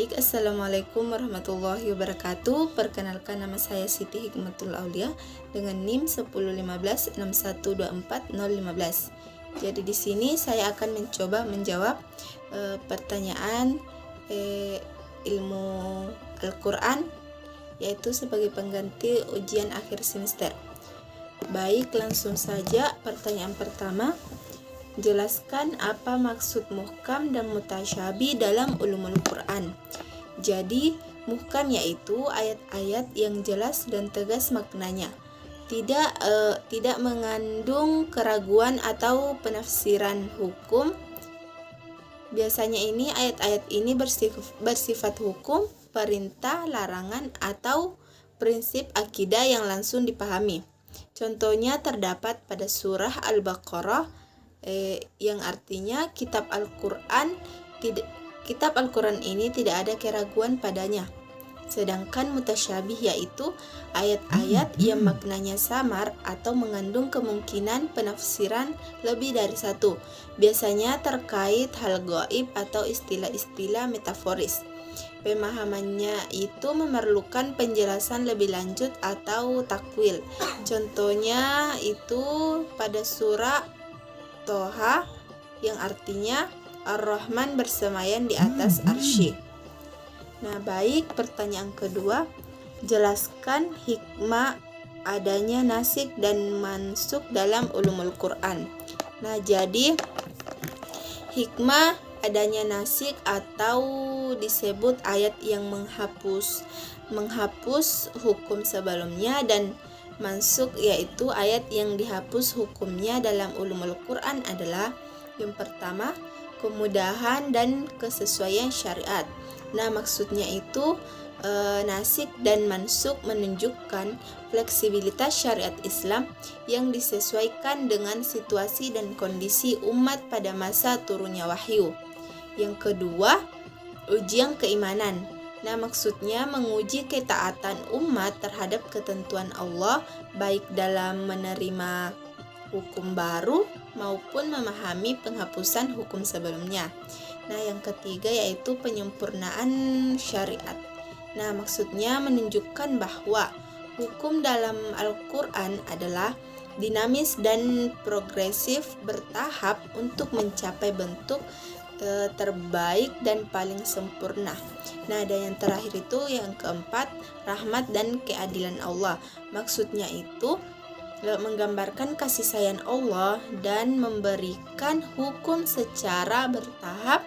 Baik, Assalamualaikum warahmatullahi wabarakatuh. Perkenalkan, nama saya Siti Hikmatul Aulia dengan NIM 101561240015. Jadi di sini saya akan mencoba menjawab pertanyaan ilmu Al-Quran, yaitu sebagai pengganti ujian akhir semester. Baik, langsung saja pertanyaan pertama. Jelaskan apa maksud muhkam dan mutasyabih dalam ulumul Quran. Jadi, muhkam yaitu ayat-ayat yang jelas dan tegas maknanya, tidak mengandung keraguan atau penafsiran hukum. Biasanya ayat-ayat ini bersifat hukum, perintah, larangan, atau prinsip akidah yang langsung dipahami. Contohnya terdapat pada surah Al-Baqarah, yang artinya kitab Al-Quran ini tidak ada keraguan padanya. Sedangkan mutasyabih yaitu ayat-ayat yang maknanya samar atau mengandung kemungkinan penafsiran lebih dari satu, biasanya terkait hal gaib atau istilah-istilah metaforis. Pemahamannya itu memerlukan penjelasan lebih lanjut atau takwil. Contohnya itu pada surah Toha yang artinya Ar-Rahman bersemayam di atas arsy. Nah, baik, pertanyaan kedua, jelaskan hikmah adanya nasikh dan mansukh dalam ulumul Quran. Nah, jadi hikmah adanya nasikh atau disebut ayat yang menghapus hukum sebelumnya, dan mansukh yaitu ayat yang dihapus hukumnya dalam ulumul Quran adalah yang pertama, kemudahan dan kesesuaian syariat. Nah, maksudnya itu nasikh dan mansukh menunjukkan fleksibilitas syariat Islam yang disesuaikan dengan situasi dan kondisi umat pada masa turunnya wahyu. Yang kedua, ujian keimanan. Nah, maksudnya menguji ketaatan umat terhadap ketentuan Allah, baik dalam menerima hukum baru maupun memahami penghapusan hukum sebelumnya. Nah, yang ketiga yaitu penyempurnaan syariat. Nah, maksudnya menunjukkan bahwa hukum dalam Al-Quran adalah dinamis dan progresif, bertahap untuk mencapai bentuk terbaik dan paling sempurna. Nah, dan yang terakhir itu yang keempat, rahmat dan keadilan Allah. Maksudnya itu menggambarkan kasih sayang Allah dan memberikan hukum secara bertahap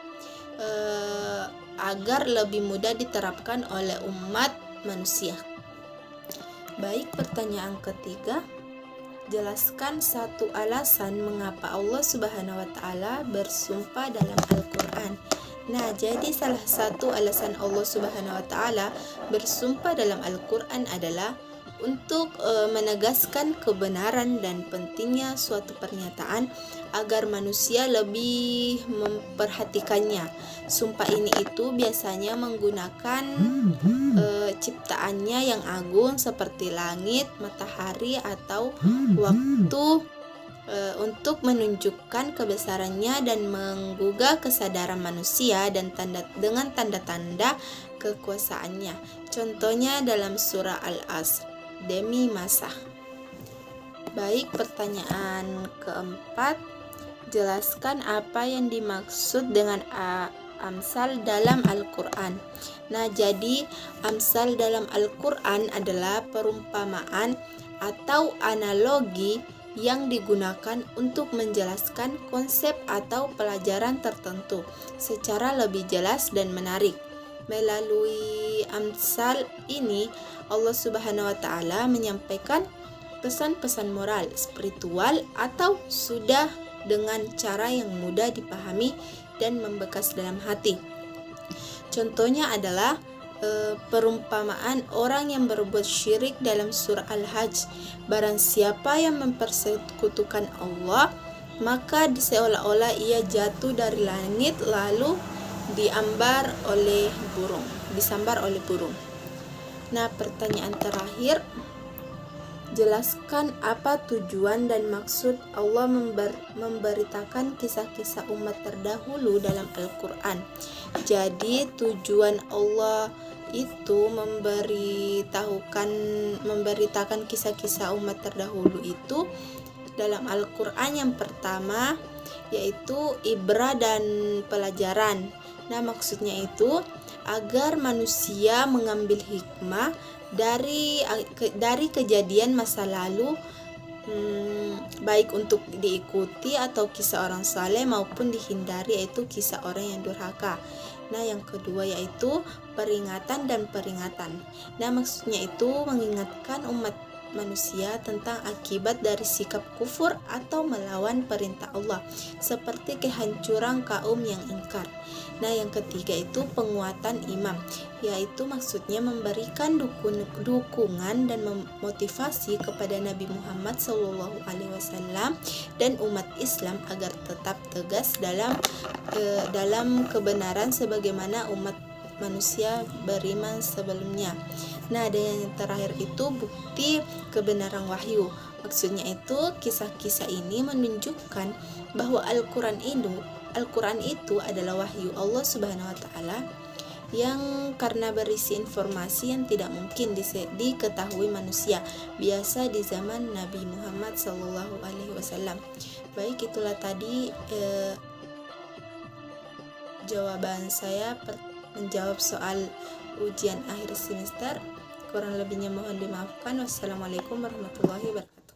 agar lebih mudah diterapkan oleh umat manusia. Baik, pertanyaan ketiga, jelaskan satu alasan mengapa Allah Subhanahu wa Ta'ala bersumpah dalam Al-Quran. Nah, jadi salah satu alasan Allah Subhanahu wa Ta'ala bersumpah dalam Al-Quran adalah untuk menegaskan kebenaran dan pentingnya suatu pernyataan agar manusia lebih memperhatikannya. Sumpah ini itu biasanya menggunakan ciptaannya yang agung seperti langit, matahari, atau waktu untuk menunjukkan kebesarannya dan menggugah kesadaran manusia dan dengan tanda-tanda kekuasaannya. Contohnya dalam surah Al-Asr, demi masa. Baik, pertanyaan keempat, jelaskan apa yang dimaksud dengan amsal dalam Al-Quran. Nah, jadi amsal dalam Al-Quran adalah perumpamaan atau analogi yang digunakan untuk menjelaskan konsep atau pelajaran tertentu secara lebih jelas dan menarik. Melalui amsal ini, Allah Subhanahu wa Ta'ala menyampaikan pesan-pesan moral, spiritual, atau sudah dengan cara yang mudah dipahami dan membekas dalam hati. Contohnya adalah perumpamaan orang yang berbuat syirik dalam surah Al-Hajj. Barang siapa yang mempersekutukan Allah, maka seolah-olah ia jatuh dari langit lalu disambar oleh burung. Nah, pertanyaan terakhir, Jelaskan apa tujuan dan maksud Allah memberitakan kisah-kisah umat terdahulu dalam Al-Quran. Jadi tujuan Allah itu memberitakan kisah-kisah umat terdahulu itu dalam Al-Quran yang pertama yaitu ibrah dan pelajaran. Nah, maksudnya itu agar manusia mengambil hikmah dari kejadian masa lalu, baik untuk diikuti atau kisah orang saleh maupun dihindari, yaitu kisah orang yang durhaka. Nah, yang kedua yaitu peringatan dan peringatan. Nah, maksudnya itu mengingatkan umat manusia tentang akibat dari sikap kufur atau melawan perintah Allah, seperti kehancuran kaum yang ingkar. Nah, yang ketiga itu penguatan iman, yaitu maksudnya memberikan dukungan dan memotivasi kepada Nabi Muhammad SAW dan umat Islam agar tetap tegas dalam kebenaran sebagaimana umat manusia beriman sebelumnya. Nah, dan yang terakhir itu bukti kebenaran wahyu. Maksudnya itu kisah-kisah ini menunjukkan bahwa Al-Quran itu adalah wahyu Allah Subhanahu wa taala yang karena berisi informasi yang tidak mungkin diketahui manusia biasa di zaman Nabi Muhammad SAW. Baik, itulah tadi jawaban saya menjawab soal ujian akhir semester. Kurang lebihnya mohon dimaafkan. Wassalamualaikum warahmatullahi wabarakatuh.